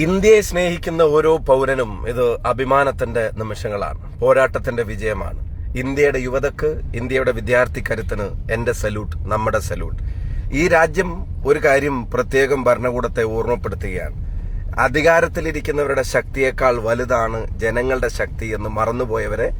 ഇന്ത്യയെ സ്നേഹിക്കുന്ന ഓരോ പൗരനും ഇത് അഭിമാനത്തിന്റെ നിമിഷങ്ങളാണ്, പോരാട്ടത്തിന്റെ വിജയമാണ്. ഇന്ത്യയുടെ യുവതക്ക്, ഇന്ത്യയുടെ വിദ്യാർത്ഥി കരുത്തിന് എന്റെ സല്യൂട്ട്, നമ്മുടെ സല്യൂട്ട്. ഈ രാജ്യം ഒരു കാര്യം പ്രത്യേകം ഭരണകൂടത്തെ ഓർമ്മപ്പെടുത്തുകയാണ്. അധികാരത്തിലിരിക്കുന്നവരുടെ ശക്തിയേക്കാൾ വലുതാണ് ജനങ്ങളുടെ ശക്തി എന്ന് മറന്നുപോയവരെ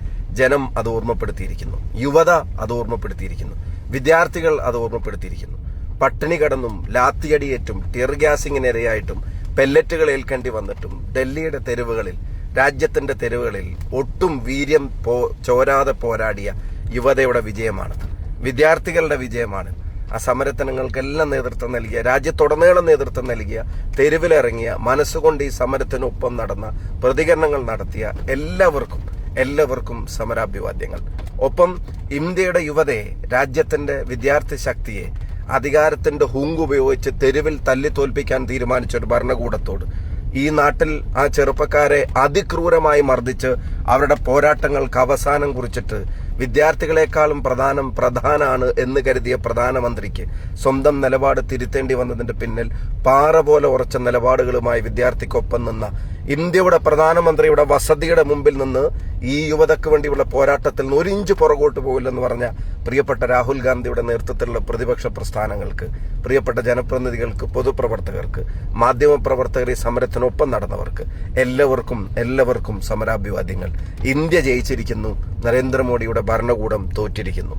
ജനം അത് ഓർമ്മപ്പെടുത്തിയിരിക്കുന്നു. യുവത അത് ഓർമ്മപ്പെടുത്തിയിരിക്കുന്നു. വിദ്യാർത്ഥികൾ അത് ഓർമ്മപ്പെടുത്തിയിരിക്കുന്നു. പട്ടിണി കടന്നും ലാത്തിയടിയേറ്റും ടിയർ ഗ്യാസിങ്ങിനിരയായിട്ടും പെല്ലറ്റുകൾ ഏൽക്കേണ്ടി വന്നിട്ടും ഡൽഹിയുടെ തെരുവുകളിൽ, രാജ്യത്തിന്റെ തെരുവുകളിൽ ഒട്ടും വീര്യം ചോരാതെ പോരാടിയ യുവതയുടെ വിജയമാണ്, വിദ്യാർത്ഥികളുടെ വിജയമാണ്. ആ സമരത്തിനങ്ങൾക്കെല്ലാം നേതൃത്വം നൽകിയ, രാജ്യത്തുടനീളം നേതൃത്വം നൽകിയ, തെരുവിലിറങ്ങിയ, മനസ്സുകൊണ്ട് ഈ സമരത്തിനൊപ്പം നടന്ന, പ്രതികരണങ്ങൾ നടത്തിയ എല്ലാവർക്കും സമരാഭിവാദ്യങ്ങൾ. ഒപ്പം ഇന്ത്യയുടെ യുവതയെ, രാജ്യത്തിന്റെ വിദ്യാർത്ഥി ശക്തിയെ അധികാരത്തിന്റെ ഹുങ്കുപയോഗിച്ച് തെരുവിൽ തല്ലി തോൽപ്പിക്കാൻ തീരുമാനിച്ച ഒരു ഭരണകൂടത്തോട് ഈ നാട്ടിൽ ആ ചെറുപ്പക്കാരെ അതിക്രൂരമായി മർദ്ദിച്ച് അവരുടെ പോരാട്ടങ്ങൾക്ക് അവസാനം കുറിച്ചിട്ട് വിദ്യാർത്ഥികളെക്കാളും പ്രധാനമാണ് എന്ന് കരുതിയ പ്രധാനമന്ത്രിക്ക് സ്വന്തം നിലപാട് തിരുത്തേണ്ടി വന്നതിന്റെ പിന്നിൽ പാറ പോലെ ഉറച്ച നിലപാടുകളുമായി വിദ്യാർത്ഥിക്കൊപ്പം നിന്ന ഇന്ത്യയുടെ പ്രധാനമന്ത്രിയുടെ വസതിയുടെ മുമ്പിൽ നിന്ന് ഈ യുവതയ്ക്ക് വേണ്ടിയുള്ള പോരാട്ടത്തിൽ നിന്ന് 1 ഇഞ്ച് പുറകോട്ട് പോകില്ലെന്ന് പറഞ്ഞ പ്രിയപ്പെട്ട രാഹുൽ ഗാന്ധിയുടെ നേതൃത്വത്തിലുള്ള പ്രതിപക്ഷ പ്രസ്ഥാനങ്ങൾക്ക്, പ്രിയപ്പെട്ട ജനപ്രതിനിധികൾക്ക്, പൊതുപ്രവർത്തകർക്ക്, മാധ്യമപ്രവർത്തകർ, ഈ സമരത്തിനൊപ്പം നടന്നവർക്ക് എല്ലാവർക്കും സമരാഭിവാദ്യങ്ങൾ. ഇന്ത്യ ജയിച്ചിരിക്കുന്നു. നരേന്ദ്രമോദിയുടെ ഭരണകൂടം തോറ്റിരിക്കുന്നു.